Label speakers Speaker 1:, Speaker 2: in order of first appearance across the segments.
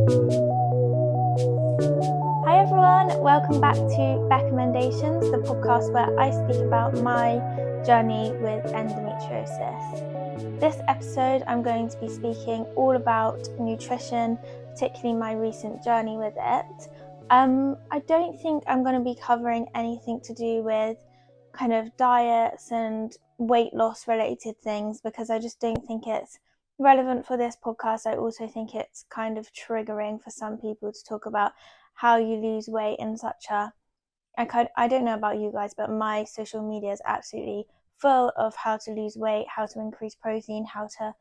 Speaker 1: Hi everyone, welcome back to Beccamendations, the podcast where I speak about my journey with endometriosis. This episode, I'm going to be speaking all about nutrition, particularly my recent journey with it. I don't think I'm going to be covering anything to do with kind of diets and weight loss related things because I just don't think it's relevant for this podcast. I also think it's kind of triggering for some people to talk about how you lose weight in such a I don't know about you guys, but my social media is absolutely full of how to lose weight, how to increase protein, how to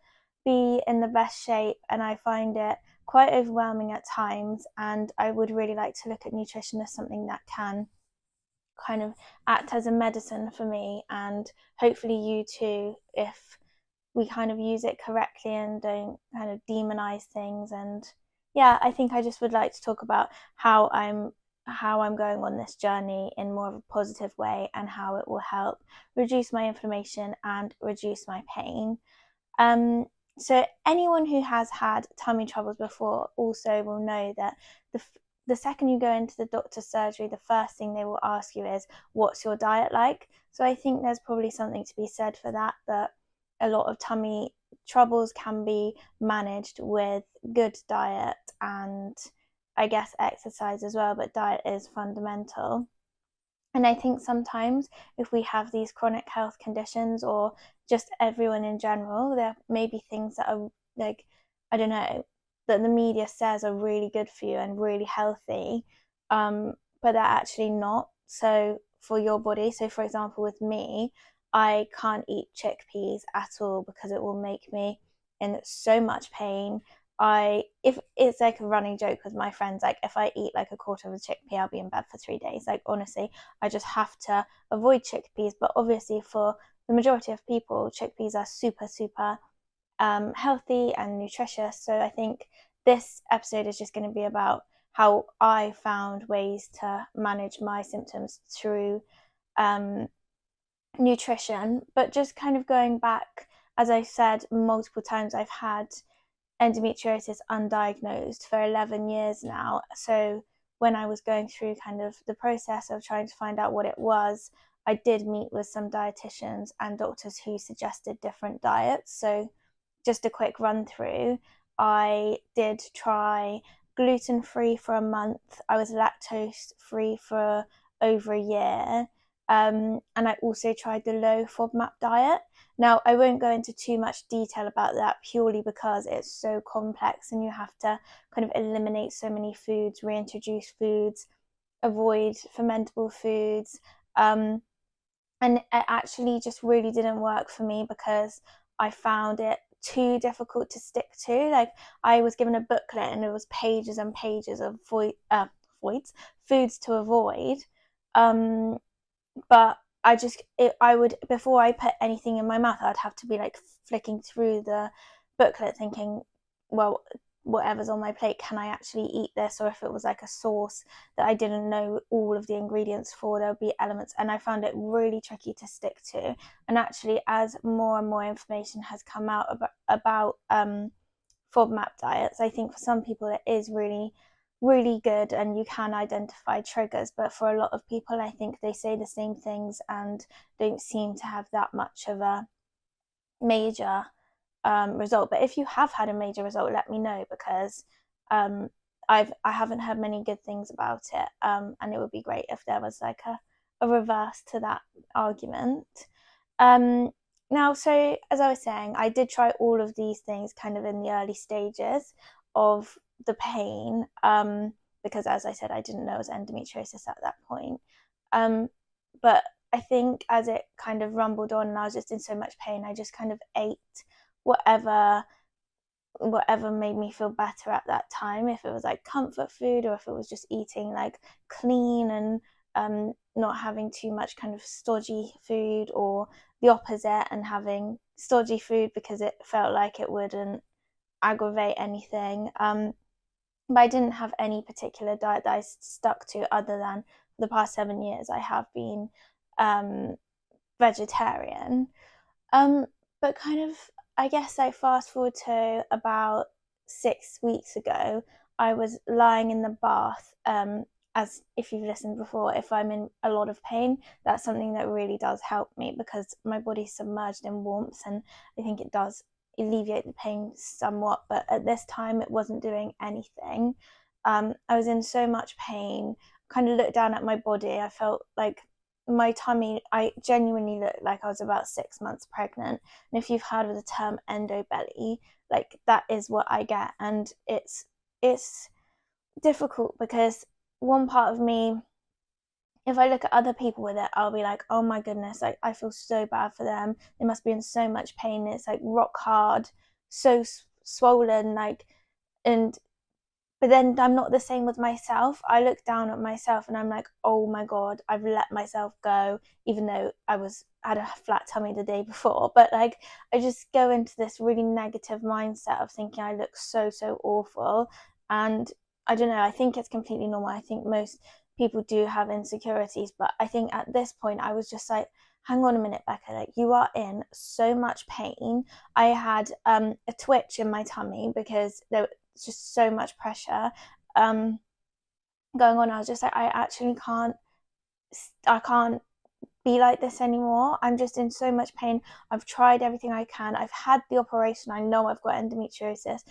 Speaker 1: be in the best shape, and I find it quite overwhelming at times, and I would really like to look at nutrition as something that can kind of act as a medicine for me, and hopefully you too, if we kind of use it correctly and don't kind of demonize things. And yeah, I think I just would like to talk about how I'm going on this journey in more of a positive way and how it will help reduce my inflammation and reduce my pain. So anyone who has had tummy troubles before also will know that the second you go into the doctor's surgery, the first thing they will ask you is, what's your diet like? So I think there's probably something to be said for that a lot of tummy troubles can be managed with good diet and I guess exercise as well, but diet is fundamental. And I think sometimes if we have these chronic health conditions, or just everyone in general, there may be things that are like, I don't know, that the media says are really good for you and really healthy, but they're actually not. So for your body, so for example, with me, I can't eat chickpeas at all because it will make me in so much pain. If it's like a running joke with my friends, like if I eat like a quarter of a chickpea, I'll be in bed for 3 days. Like honestly, I just have to avoid chickpeas. But obviously, for the majority of people, chickpeas are super healthy and nutritious. So I think this episode is just going to be about how I found ways to manage my symptoms through nutrition. But just kind of going back, as I said multiple times, I've had endometriosis undiagnosed for 11 years now. So when I was going through kind of the process of trying to find out what it was, I did meet with some dietitians and doctors who suggested different diets. So just a quick run through, I did try gluten-free for a month. I was lactose-free for over a year. And I also tried the low FODMAP diet. Now, I won't go into too much detail about that purely because it's so complex and you have to kind of eliminate so many foods, reintroduce foods, avoid fermentable foods. And it actually just really didn't work for me because I found it too difficult to stick to. Like, I was given a booklet and it was pages and pages of foods to avoid. But I would, before I put anything in my mouth, I'd have to be like flicking through the booklet thinking, well, whatever's on my plate, can I actually eat this? Or if it was like a sauce that I didn't know all of the ingredients for, there would be elements, and I found it really tricky to stick to. And actually, as more and more information has come out about FODMAP diets, I think for some people it is really good and you can identify triggers, but for a lot of people I think they say the same things and don't seem to have that much of a major result. But if you have had a major result, let me know, because I haven't heard many good things about it, and it would be great if there was like a reverse to that argument. Now, so as I was saying, I did try all of these things kind of in the early stages of the pain, because as I said, I didn't know it was endometriosis at that point. But I think as it kind of rumbled on and I was just in so much pain, I just kind of ate whatever made me feel better at that time. If it was like comfort food, or if it was just eating like clean and not having too much kind of stodgy food, or the opposite and having stodgy food because it felt like it wouldn't aggravate anything. But I didn't have any particular diet that I stuck to, other than the past 7 years I have been vegetarian. But kind of, I guess, like fast forward to about 6 weeks ago, I was lying in the bath, as if you've listened before, if I'm in a lot of pain, that's something that really does help me because my body's submerged in warmth, and I think it does alleviate the pain somewhat. But at this time, it wasn't doing anything. I was in so much pain. Kind of looked down at my body. I felt like my tummy, I genuinely looked like I was about 6 months pregnant. And if you've heard of the term endo belly, like that is what I get. And it's difficult because one part of me, if I look at other people with it, I'll be like, oh my goodness, like I feel so bad for them. They must be in so much pain. It's like rock hard, so swollen, like, and but then I'm not the same with myself. I look down at myself and I'm like, oh my God, I've let myself go, even though had a flat tummy the day before. But like, I just go into this really negative mindset of thinking I look so, so awful. And I don't know, I think it's completely normal. I think most people do have insecurities, but I think at this point I was just like, hang on a minute, Becca, like you are in so much pain. I had a twitch in my tummy because there was just so much pressure going on. I was just like, I can't be like this anymore. I'm just in so much pain. I've tried everything I can. I've had the operation. I know I've got endometriosis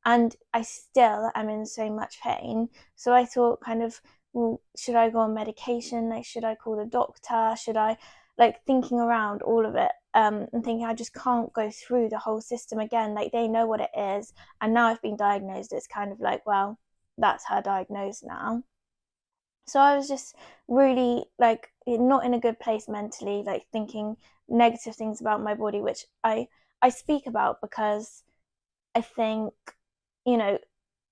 Speaker 1: and I still am in so much pain. So I thought kind of, well, should I go on medication? Like, should I call the doctor? Should I, like, thinking around all of it, and thinking I just can't go through the whole system again. Like, they know what it is. And now I've been diagnosed. It's kind of like, well, that's her diagnosed now. So I was just really like not in a good place mentally, like thinking negative things about my body, which I speak about because I think, you know,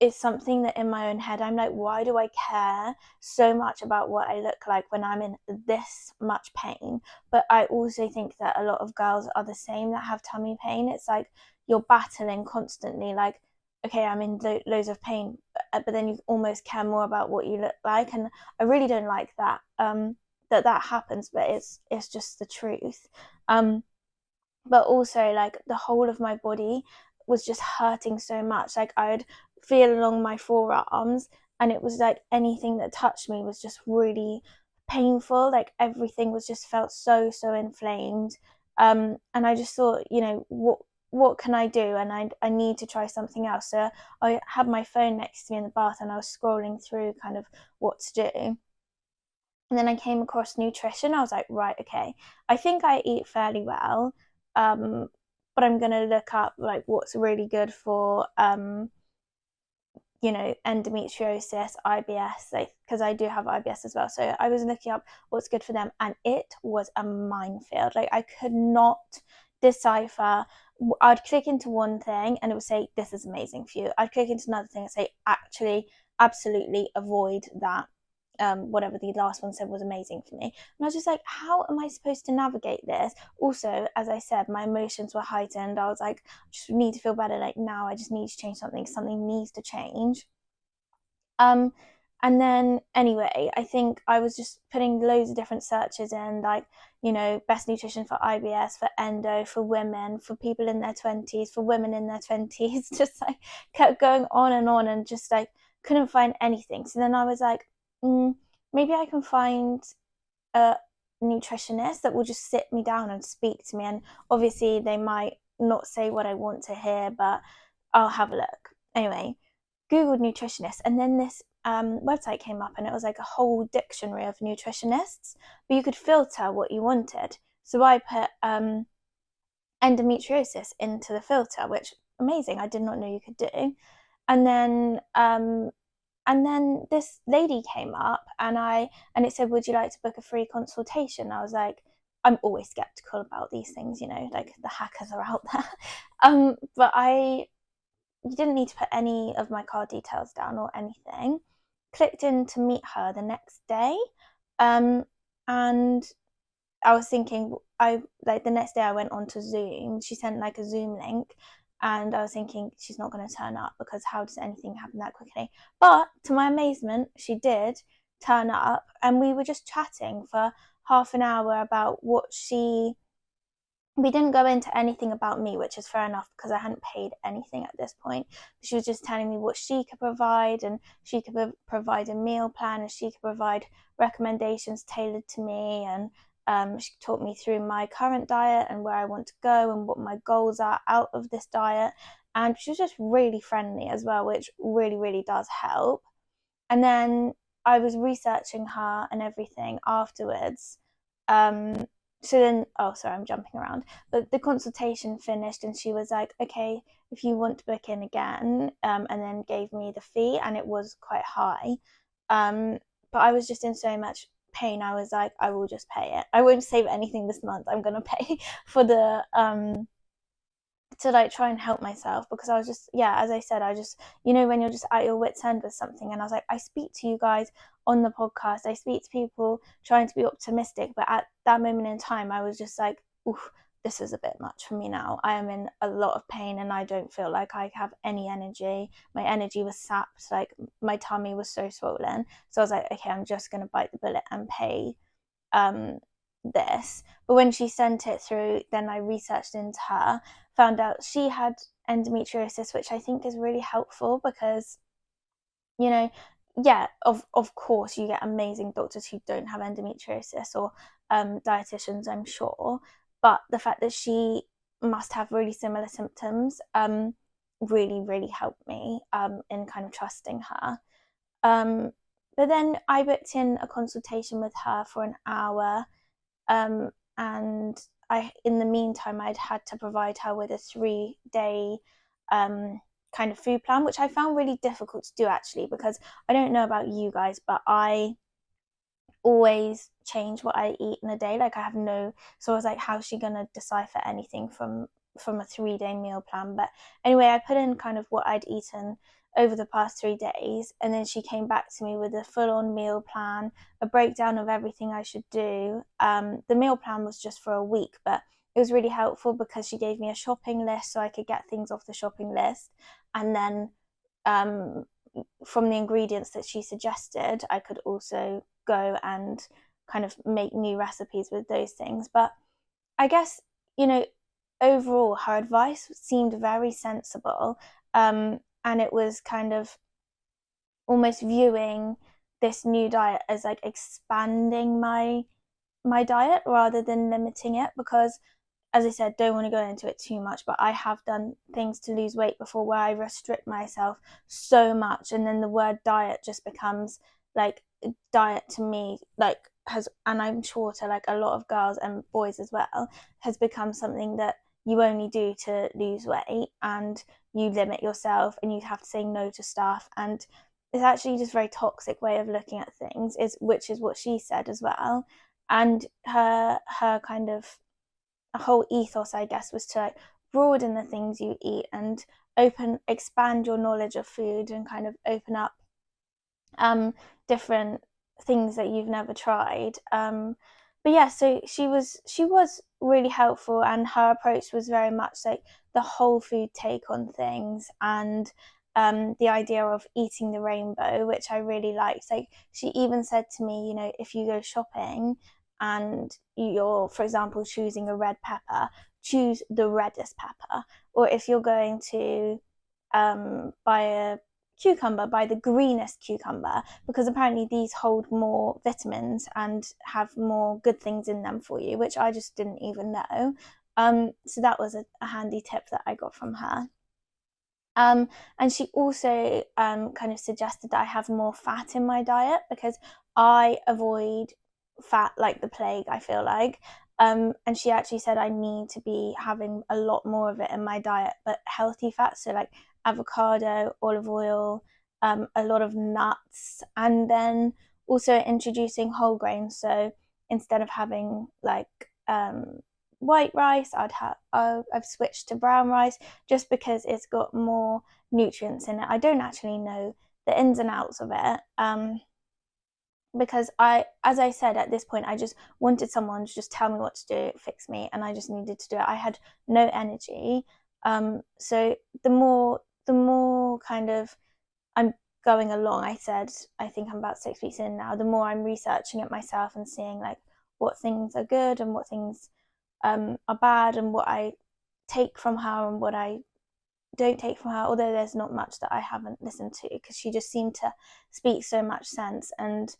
Speaker 1: it's something that in my own head I'm like, why do I care so much about what I look like when I'm in this much pain? But I also think that a lot of girls are the same that have tummy pain. It's like you're battling constantly, like, okay, I'm in loads of pain, but then you almost care more about what you look like, and I really don't like that. That happens, but it's just the truth. But also like the whole of my body was just hurting so much. Like I would feel along my forearms, and it was like anything that touched me was just really painful. Like everything was just felt so, so inflamed. And I just thought, what can I do? And I need to try something else. So I had my phone next to me in the bath, and I was scrolling through kind of what to do. And then I came across nutrition. I was like, right, okay, I think I eat fairly well, but I'm gonna look up like what's really good for endometriosis, IBS, like because I do have IBS as well. So I was looking up what's good for them, and it was a minefield. Like I could not decipher. I'd click into one thing and it would say this is amazing for you. I'd click into another thing and say actually absolutely avoid that. Whatever the last one said was amazing for me. And I was just like, how am I supposed to navigate this? Also, as I said, my emotions were heightened. I was like, I just need to feel better. Like now I just need to change something. Something needs to change. And then anyway, I think I was just putting loads of different searches in, like, best nutrition for IBS, for endo, for women, for people in their 20s, for women in their 20s, just like kept going on and just like couldn't find anything. So then I was like, maybe I can find a nutritionist that will just sit me down and speak to me. And obviously they might not say what I want to hear, but I'll have a look. Anyway, Googled nutritionist, and then this website came up, and it was like a whole dictionary of nutritionists, but you could filter what you wanted. So I put endometriosis into the filter, which amazing, I did not know you could do. And then this lady came up, and it said, would you like to book a free consultation? I was like, I'm always skeptical about these things, like the hackers are out there. But you didn't need to put any of my card details down or anything. Clicked in to meet her the next day. And I was thinking, the next day I went on to Zoom. She sent like a Zoom link, and I was thinking she's not going to turn up because how does anything happen that quickly? But to my amazement, she did turn up, and we were just chatting for half an hour about what she we didn't go into anything about me, which is fair enough because I hadn't paid anything at this point. She was just telling me what she could provide, and she could provide a meal plan, and she could provide recommendations tailored to me, and she taught me through my current diet and where I want to go and what my goals are out of this diet. And she was just really friendly as well, which really, really does help. And then I was researching her and everything afterwards. So then, oh, sorry, I'm jumping around. But the consultation finished, and she was like, okay, if you want to book in again, and then gave me the fee, and it was quite high. But I was just in so much pain. I was like, I will just pay it. I won't save anything this month. I'm going to pay for the to like try and help myself, because I was just, yeah, as I said, I just, when you're just at your wit's end with something, and I was like, I speak to you guys on the podcast, I speak to people trying to be optimistic, but at that moment in time I was just like, oof, this is a bit much for me now. I am in a lot of pain and I don't feel like I have any energy. My energy was sapped, like my tummy was so swollen. So I was like, okay, I'm just going to bite the bullet and pay this. But when she sent it through, then I researched into her, found out she had endometriosis, which I think is really helpful because, yeah, of course you get amazing doctors who don't have endometriosis, or dietitians, I'm sure, but the fact that she must have really similar symptoms really, really helped me in kind of trusting her. But then I booked in a consultation with her for an hour, and in the meantime, I'd had to provide her with a 3-day kind of food plan, which I found really difficult to do actually, because I don't know about you guys, but I always change what I eat in a day. Like I have no, so I was like, how's she gonna decipher anything from a 3-day meal plan? But anyway, I put in kind of what I'd eaten over the past 3 days, and then she came back to me with a full-on meal plan, a breakdown of everything I should do. The meal plan was just for a week, but it was really helpful because she gave me a shopping list so I could get things off the shopping list, and then from the ingredients that she suggested, I could also go and kind of make new recipes with those things. But I guess, overall, her advice seemed very sensible. And it was kind of almost viewing this new diet as like expanding my diet rather than limiting it, because as I said, don't want to go into it too much, but I have done things to lose weight before where I restrict myself so much, and then the word diet just becomes like, diet to me, like, has, and I'm sure to like a lot of girls and boys as well, has become something that you only do to lose weight, and you limit yourself and you have to say no to stuff, and it's actually just a very toxic way of looking at things, which is what she said as well. And her kind of whole ethos, I guess, was to like broaden the things you eat and expand your knowledge of food, and kind of open up different things that you've never tried. But yeah, so she was really helpful, and her approach was very much like the whole food take on things, and the idea of eating the rainbow, which I really liked. Like she even said to me, if you go shopping and you're, for example, choosing a red pepper, choose the reddest pepper. Or if you're going to buy a cucumber, buy the greenest cucumber, because apparently these hold more vitamins and have more good things in them for you, which I just didn't even know. So that was a handy tip that I got from her. And she also kind of suggested that I have more fat in my diet, because I avoid fat like the plague, I feel like. And she actually said I need to be having a lot more of it in my diet, but healthy fat, so like avocado, olive oil, a lot of nuts, and then also introducing whole grains. So instead of having like white rice, I've switched to brown rice, just because it's got more nutrients in it. I don't actually know the ins and outs of it, because as I said, at this point, I just wanted someone to just tell me what to do, fix me, and I just needed to do it. I had no energy. So the more kind of I'm going along, I said, I think I'm about 6 weeks in now, the more I'm researching it myself and seeing like what things are good and what things are bad, and what I take from her and what I don't take from her, although there's not much that I haven't listened to, because she just seemed to speak so much sense. And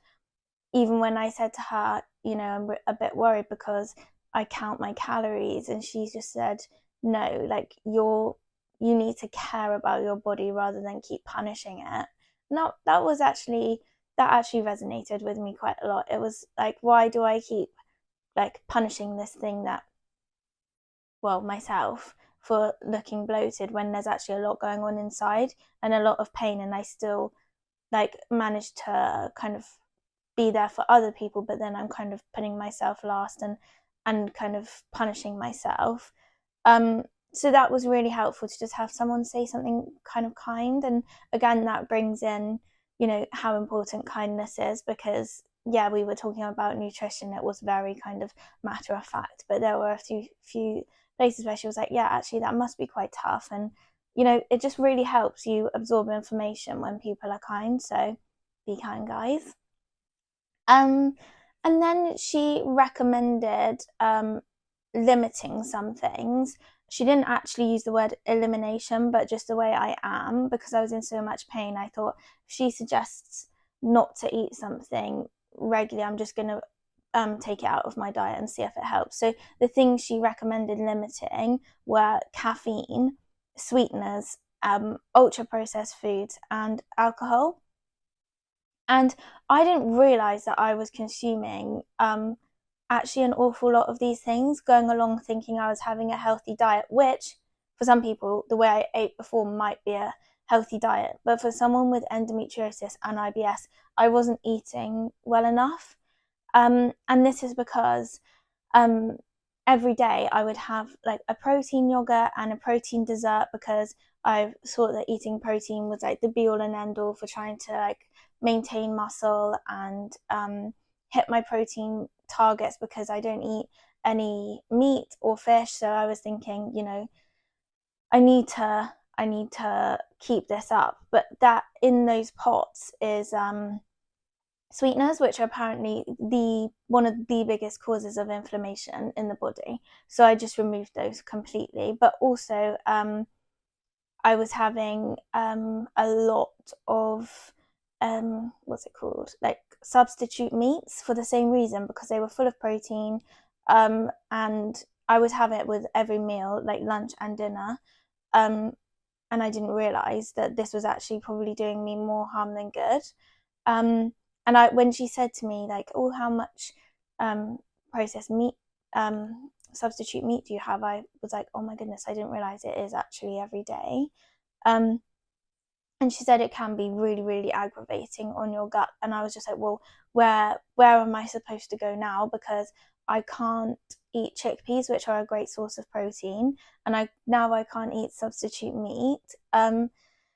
Speaker 1: even when I said to her, I'm a bit worried because I count my calories, and she just said, no, like you need to care about your body rather than keep punishing it. No, that actually resonated with me quite a lot. It was like, why do I keep like punishing this thing that, well, myself, for looking bloated when there's actually a lot going on inside and a lot of pain, and I still like managed to kind of be there for other people, but then I'm kind of putting myself last and kind of punishing myself. Um, so that was really helpful to just have someone say something kind of kind. And again, that brings in, how important kindness is, because yeah, we were talking about nutrition. It was very kind of matter of fact, but there were a few places where she was like, yeah, actually that must be quite tough. And, it just really helps you absorb information when people are kind. So be kind, guys. Um, and then she recommended limiting some things. She didn't actually use the word elimination, but just the way I am, because I was in so much pain, I thought if she suggests not to eat something regularly, I'm just going to take it out of my diet and see if it helps. So the things she recommended limiting were caffeine, sweeteners, ultra processed foods, and alcohol. And I didn't realize that I was consuming actually an awful lot of these things, going along thinking I was having a healthy diet, which for some people, the way I ate before might be a healthy diet. But for someone with endometriosis and IBS, I wasn't eating well enough. And this is because um, every day I would have like a protein yogurt and a protein dessert, because I thought that eating protein was like the be all and end all for trying to like maintain muscle and hit my protein targets, because I don't eat any meat or fish. So I was thinking, I need to keep this up. But that in those pots is sweeteners, which are apparently one of the biggest causes of inflammation in the body. So I just removed those completely. But also, I was having a lot of what's it called, like substitute meats, for the same reason, because they were full of protein, and I would have it with every meal, like lunch and dinner. And I didn't realize that this was actually probably doing me more harm than good. Um, and when she said to me like, "Oh, how much processed meat, substitute meat do you have?" I was like, "Oh my goodness, I didn't realize it is actually every day." Um, and she said it can be really, really aggravating on your gut. And I was just like, well, where am I supposed to go now? Because I can't eat chickpeas, which are a great source of protein, and I can't eat substitute meat.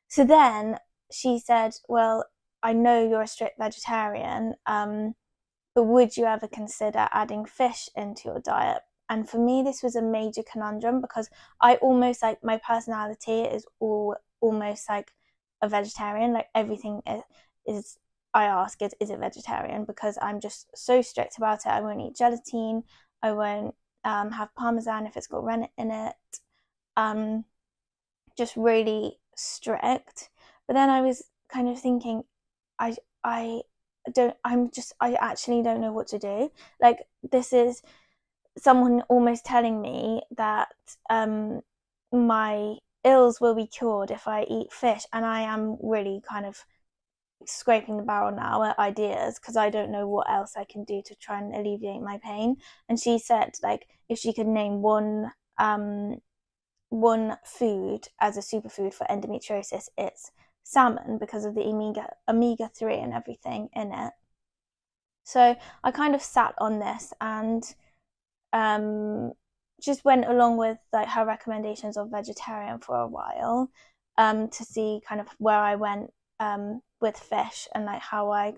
Speaker 1: So then she said, well, I know you're a strict vegetarian, but would you ever consider adding fish into your diet? And for me, this was a major conundrum, because I almost, like, my personality is almost like a vegetarian. Like everything is I ask is it vegetarian, because I'm just so strict about it. I won't eat gelatine. I won't have parmesan if it's got rennet in it. Just really strict. But then I was kind of thinking, I I I actually don't know what to do. Like, this is someone almost telling me that my ills will be cured if I eat fish, and I am really kind of scraping the barrel now at ideas, because I don't know what else I can do to try and alleviate my pain. And she said, like, if she could name one food as a superfood for endometriosis, it's salmon, because of the omega-3 and everything in it. So I kind of sat on this and just went along with like her recommendations of vegetarian for a while, to see kind of where I went with fish, and like how I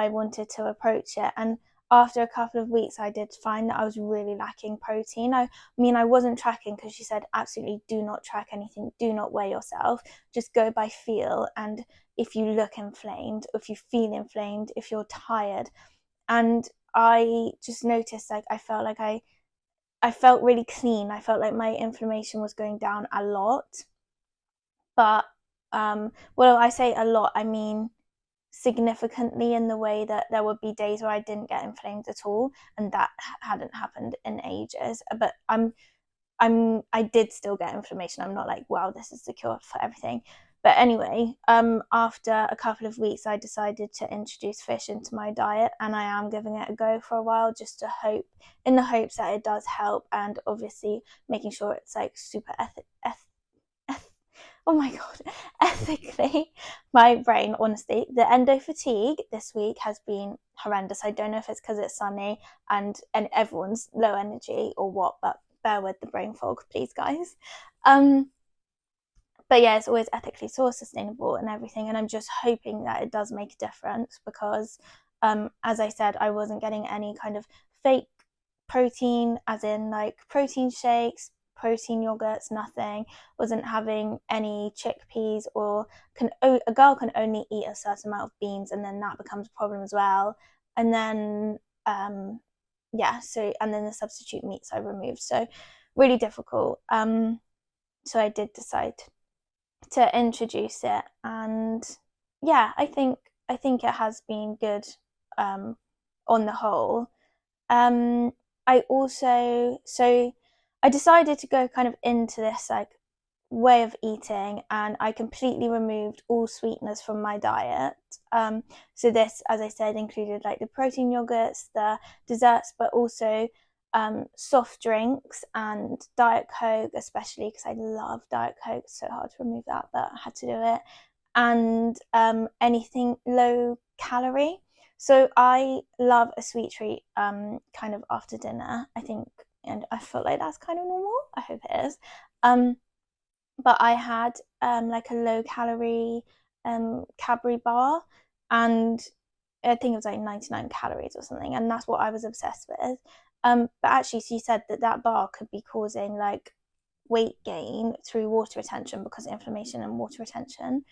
Speaker 1: wanted to approach it. And after a couple of weeks, I did find that I was really lacking protein. I mean, I wasn't tracking, because she said absolutely do not track anything, do not weigh yourself, just go by feel. And if you look inflamed, if you feel inflamed, if you're tired. And I just noticed, like, I felt like I I felt really clean. I felt like my inflammation was going down a lot. But well, I say a lot, I mean significantly, in the way that there would be days where I didn't get inflamed at all, and that hadn't happened in ages. But I did still get inflammation. I'm not like, wow, this is the cure for everything. But anyway, after a couple of weeks, I decided to introduce fish into my diet, and I am giving it a go for a while, just to hope, in the hopes that it does help, and obviously making sure it's like super oh my god, ethically. My brain, honestly, the endo fatigue this week has been horrendous. I don't know if it's because it's sunny and everyone's low energy or what, but bear with the brain fog, please, guys. But yeah, it's always ethically sourced, sustainable, and everything. And I'm just hoping that it does make a difference, because, as I said, I wasn't getting any kind of fake protein, as in like protein shakes, protein yogurts, nothing. Wasn't having any chickpeas, or a girl can only eat a certain amount of beans, and then that becomes a problem as well. And then and then the substitute meats I removed, so really difficult. So I did decide to introduce it, and yeah, I think it has been good, on the whole. um I also so I decided to go kind of into this like way of eating, and I completely removed all sweeteners from my diet. So this, as I said, included like the protein yogurts, the desserts, but also soft drinks and Diet Coke, especially because I love Diet Coke. It's so hard to remove that, but I had to do it. And anything low calorie. So I love a sweet treat, kind of after dinner, I think, and I feel like that's kind of normal. I hope it is. But I had like a low calorie Cadbury bar, and I think it was like 99 calories or something, and that's what I was obsessed with. But actually, she said that that bar could be causing like weight gain through water retention, because of inflammation and water retention.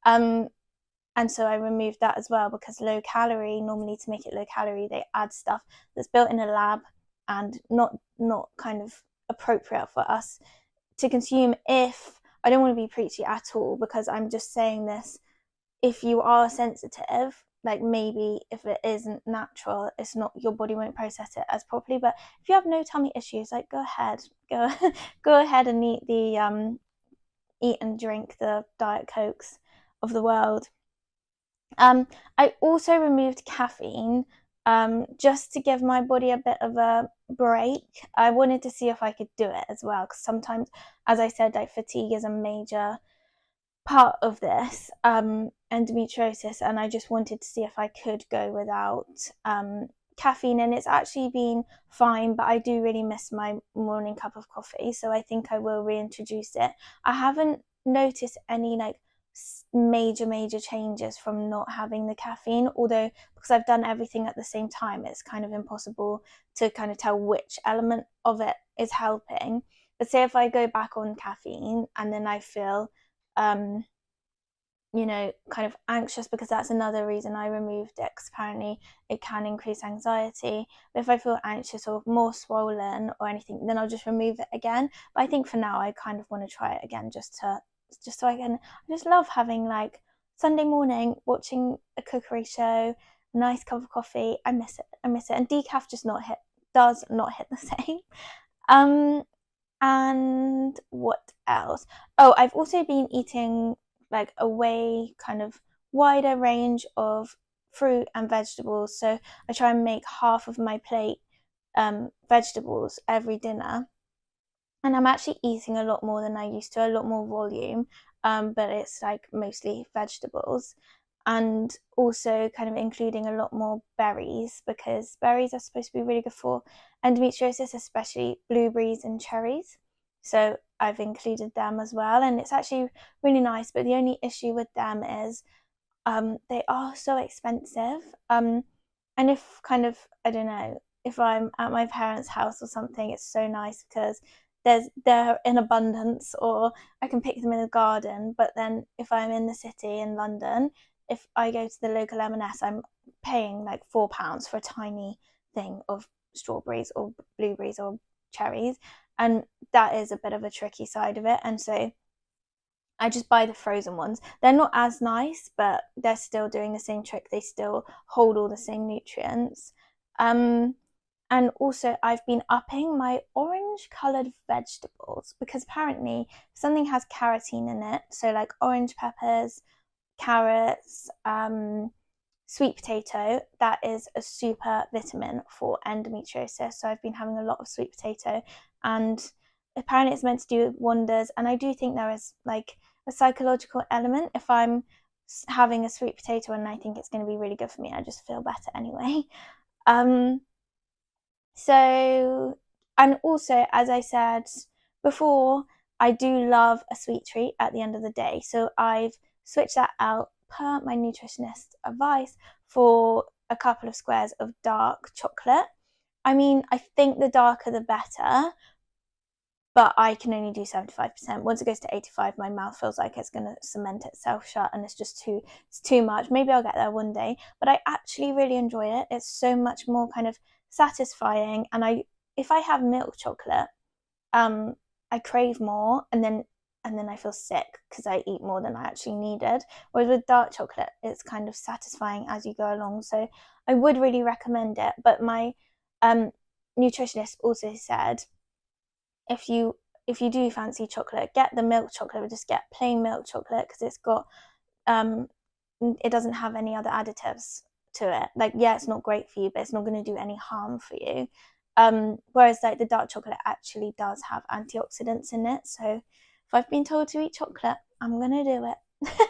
Speaker 1: Um, and so I removed that as well, because low calorie, normally to make it low calorie, they add stuff that's built in a lab and not kind of appropriate for us to consume. If I don't want to be preachy at all, because I'm just saying this, if you are sensitive, like maybe if it isn't natural, it's not, your body won't process it as properly. But if you have no tummy issues, like go ahead and eat and drink the Diet Cokes of the world. I also removed caffeine, just to give my body a bit of a break. I wanted to see if I could do it as well, because sometimes, as I said, like fatigue is a major part of this, endometriosis, and I just wanted to see if I could go without caffeine, and it's actually been fine. But I do really miss my morning cup of coffee, so I think I will reintroduce it. I haven't noticed any like major changes from not having the caffeine, although because I've done everything at the same time, it's kind of impossible to kind of tell which element of it is helping. But say if I go back on caffeine and then I feel kind of anxious, because that's another reason I removed it, because apparently it can increase anxiety. But if I feel anxious or more swollen or anything, then I'll just remove it again. But I think for now I kind of want to try it again, just so I just love having like Sunday morning watching a cookery show, nice cup of coffee. I miss it, and decaf does not hit the same. And what else? Oh, I've also been eating like a way kind of wider range of fruit and vegetables. So I try and make half of my plate vegetables every dinner. And I'm actually eating a lot more than I used to, a lot more volume, but it's like mostly vegetables. And also kind of including a lot more berries, because berries are supposed to be really good for endometriosis, especially blueberries and cherries. So I've included them as well, and it's actually really nice. But the only issue with them is they are so expensive. And if kind of, I don't know, if I'm at my parents' house or something, it's so nice because they're in abundance, or I can pick them in the garden. But then if I'm in the city in London, if I go to the local M&S, I'm paying like £4 for a tiny thing of strawberries or blueberries or cherries, and that is a bit of a tricky side of it. And so I just buy the frozen ones. They're not as nice, but they're still doing the same trick. They still hold all the same nutrients. And also, I've been upping my orange coloured vegetables because apparently something has carotene in it. So, like orange peppers, carrots, sweet potato, that is a super vitamin for endometriosis. So, I've been having a lot of sweet potato, and apparently, it's meant to do wonders. And I do think there is like a psychological element. If I'm having a sweet potato and I think it's going to be really good for me, I just feel better anyway. So, and also, as I said before, I do love a sweet treat at the end of the day. So I've switched that out per my nutritionist advice for a couple of squares of dark chocolate. I mean, I think the darker the better, but I can only do 75%. Once it goes to 85, my mouth feels like it's going to cement itself shut, and it's too much. Maybe I'll get there one day, but I actually really enjoy it. It's so much more kind of satisfying, and if I have milk chocolate, I crave more, and then I feel sick because I eat more than I actually needed. Whereas with dark chocolate, it's kind of satisfying as you go along. So I would really recommend it. But my nutritionist also said, if you do fancy chocolate, get the milk chocolate, or just get plain milk chocolate, because it's got it doesn't have any other additives to it. Like, yeah, it's not great for you, but it's not going to do any harm for you. Whereas like the dark chocolate actually does have antioxidants in it. So if I've been told to eat chocolate, I'm gonna do it.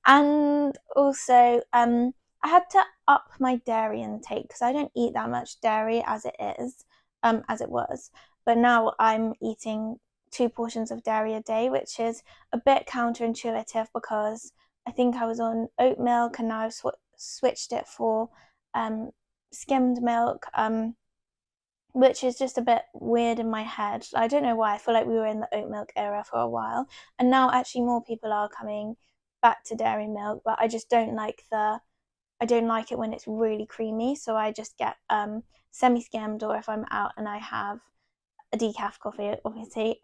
Speaker 1: And also, I had to up my dairy intake because I don't eat that much dairy as it is, as it was. But now I'm eating 2 portions of dairy a day, which is a bit counterintuitive because I think I was on oat milk and now I've switched it for skimmed milk, which is just a bit weird in my head. I don't know why. I feel like we were in the oat milk era for a while, and now actually more people are coming back to dairy milk, but I just don't like it when it's really creamy, so I just get semi-skimmed, or if I'm out and I have a decaf coffee, obviously,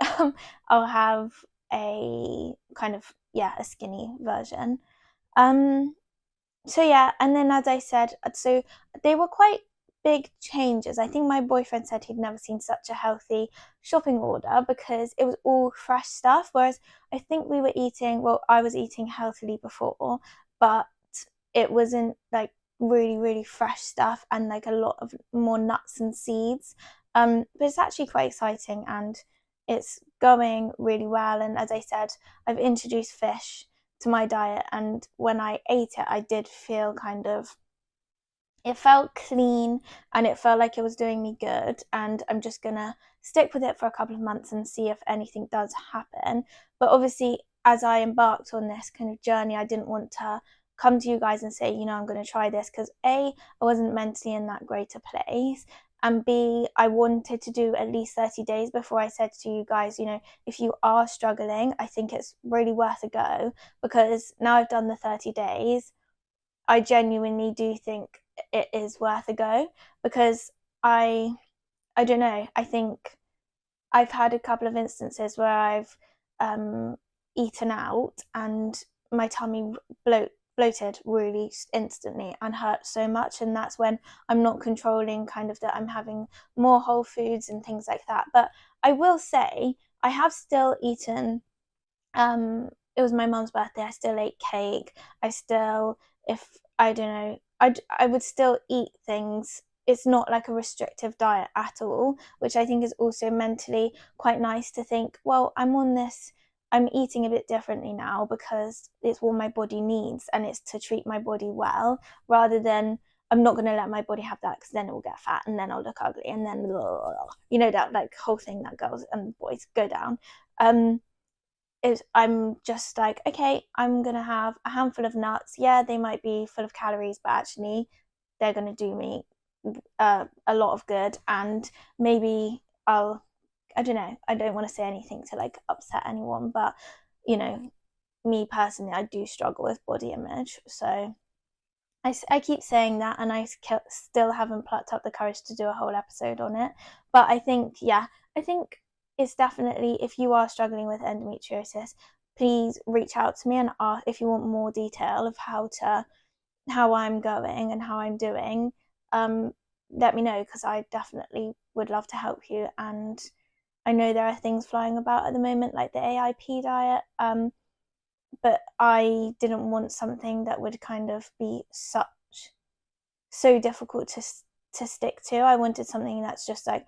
Speaker 1: I'll have a kind of, a skinny version. So yeah, and then as I said, so they were quite big changes. I think my boyfriend said he'd never seen such a healthy shopping order because it was all fresh stuff. Whereas I think I was eating healthily before, but it wasn't like really, really fresh stuff and like a lot of more nuts and seeds. But it's actually quite exciting and it's going really well. And as I said, I've introduced fish to my diet, and when I ate it, I did feel it felt clean and it felt like it was doing me good, and I'm just gonna stick with it for a couple of months and see if anything does happen. But obviously, as I embarked on this kind of journey, I didn't want to come to you guys and say, I'm going to try this, because A, I wasn't mentally in that great a place, and B, I wanted to do at least 30 days before I said to you guys, if you are struggling, I think it's really worth a go, because now I've done the 30 days, I genuinely do think it is worth a go, because I don't know, I think I've had a couple of instances where I've eaten out and my tummy bloated really instantly and hurt so much, and that's when I'm not controlling kind of that I'm having more whole foods and things like that. But I will say I have still eaten, it was my mum's birthday, I still ate cake, I still, if I don't know, I would still eat things. It's not like a restrictive diet at all, which I think is also mentally quite nice to think, well, I'm eating a bit differently now because it's what my body needs and it's to treat my body well, rather than I'm not going to let my body have that because then it will get fat and then I'll look ugly and then, that like whole thing that girls and boys go down. I'm just like, okay, I'm gonna have a handful of nuts. Yeah, they might be full of calories, but actually they're gonna do me a lot of good. And maybe I don't know, I don't want to say anything to like upset anyone, but me personally, I do struggle with body image, so I keep saying that, and I still haven't plucked up the courage to do a whole episode on it. But I think it's definitely, if you are struggling with endometriosis, please reach out to me and ask if you want more detail of how I'm going and how I'm doing. Let me know, because I definitely would love to help you. And I know there are things flying about at the moment, like the AIP diet. But I didn't want something that would kind of be so difficult to stick to. I wanted something that's just like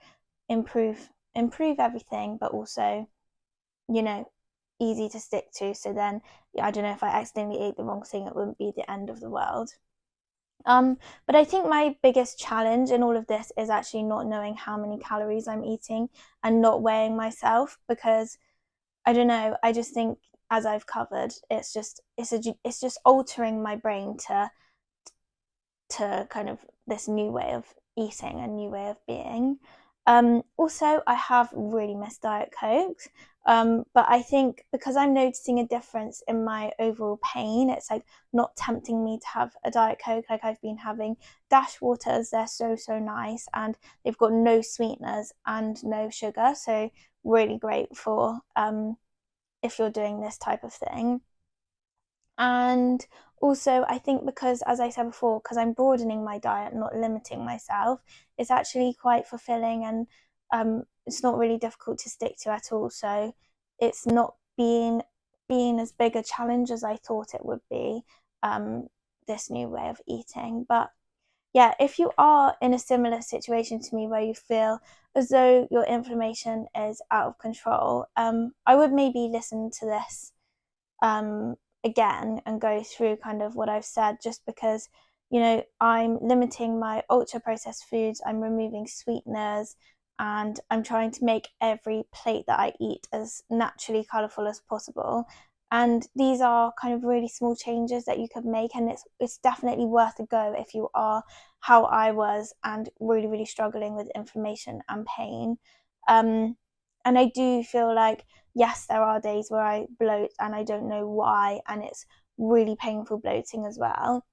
Speaker 1: improve everything, but also, you know, easy to stick to. So then, I don't know, if I accidentally ate the wrong thing, it wouldn't be the end of the world. But I think my biggest challenge in all of this is actually not knowing how many calories I'm eating and not weighing myself, because I don't know, I just think, as I've covered, it's just altering my brain to kind of this new way of eating, a new way of being. Also, I have really missed Diet Cokes, but I think because I'm noticing a difference in my overall pain, it's like not tempting me to have a Diet Coke. Like, I've been having Dash Waters, they're so nice, and they've got no sweeteners and no sugar, so really great for if you're doing this type of thing. And also, I think because, as I said before, because I'm broadening my diet, not limiting myself, it's actually quite fulfilling, and it's not really difficult to stick to at all. So it's not being as big a challenge as I thought it would be, this new way of eating. But yeah, if you are in a similar situation to me where you feel as though your inflammation is out of control, I would maybe listen to this again and go through kind of what I've said, just because, I'm limiting my ultra processed foods, I'm removing sweeteners, and I'm trying to make every plate that I eat as naturally colourful as possible. And these are kind of really small changes that you could make, and it's definitely worth a go if you are how I was and really struggling with inflammation and pain. And I do feel like, yes, there are days where I bloat and I don't know why, and it's really painful bloating as well.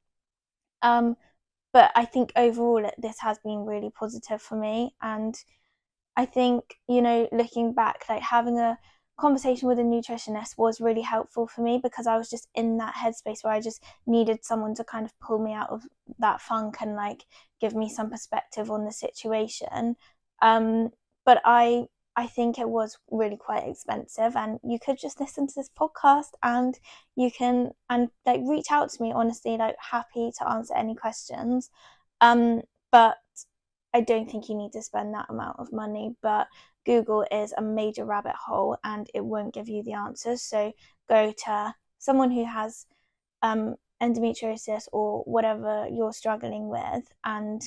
Speaker 1: But I think overall this has been really positive for me. And I think, looking back, like, having a conversation with a nutritionist was really helpful for me, because I was just in that headspace where I just needed someone to kind of pull me out of that funk and like give me some perspective on the situation. But I think it was really quite expensive, and you could just listen to this podcast and you can like reach out to me, honestly, like happy to answer any questions. But I don't think you need to spend that amount of money. But Google is a major rabbit hole and it won't give you the answers. So go to someone who has endometriosis or whatever you're struggling with, and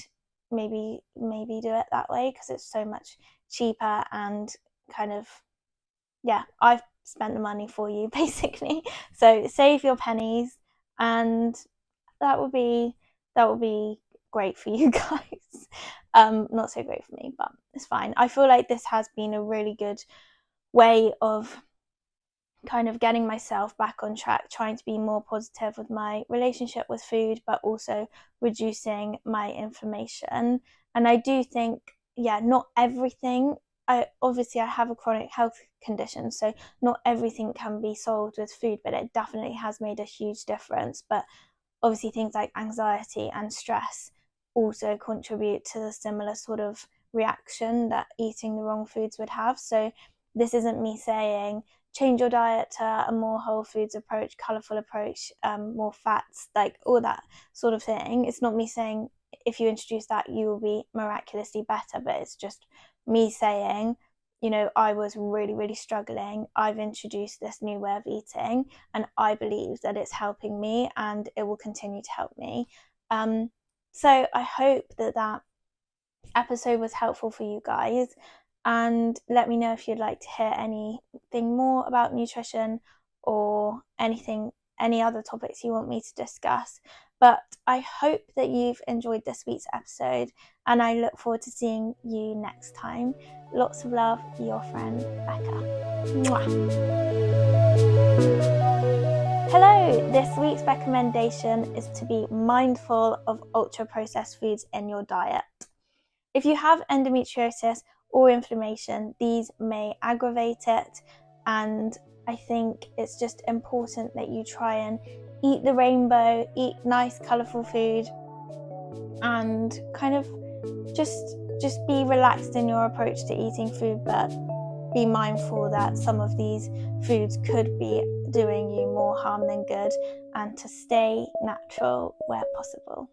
Speaker 1: maybe do it that way, because it's so much cheaper and kind of, yeah, I've spent the money for you basically. So save your pennies, and that would be great for you guys. Not so great for me, but it's fine. I feel like this has been a really good way of kind of getting myself back on track, trying to be more positive with my relationship with food, but also reducing my inflammation. And I do think, yeah, not everything, I have a chronic health condition, so not everything can be solved with food, but it definitely has made a huge difference. But obviously things like anxiety and stress also contribute to the similar sort of reaction that eating the wrong foods would have. So this isn't me saying change your diet to a more whole foods approach, colourful approach, more fats, like all that sort of thing. It's not me saying if you introduce that you will be miraculously better, but it's just me saying, I was really struggling. I've introduced this new way of eating and I believe that it's helping me and it will continue to help me. So I hope that episode was helpful for you guys, and let me know if you'd like to hear anything more about nutrition or any other topics you want me to discuss. But I hope that you've enjoyed this week's episode, and I look forward to seeing you next time. Lots of love, your friend Becca. Mwah. Hello, this week's recommendation is to be mindful of ultra-processed foods in your diet. If you have endometriosis or inflammation, these may aggravate it, and I think it's just important that you try and eat the rainbow, eat nice colourful food, and kind of just be relaxed in your approach to eating food, but be mindful that some of these foods could be doing you more harm than good, and to stay natural where possible.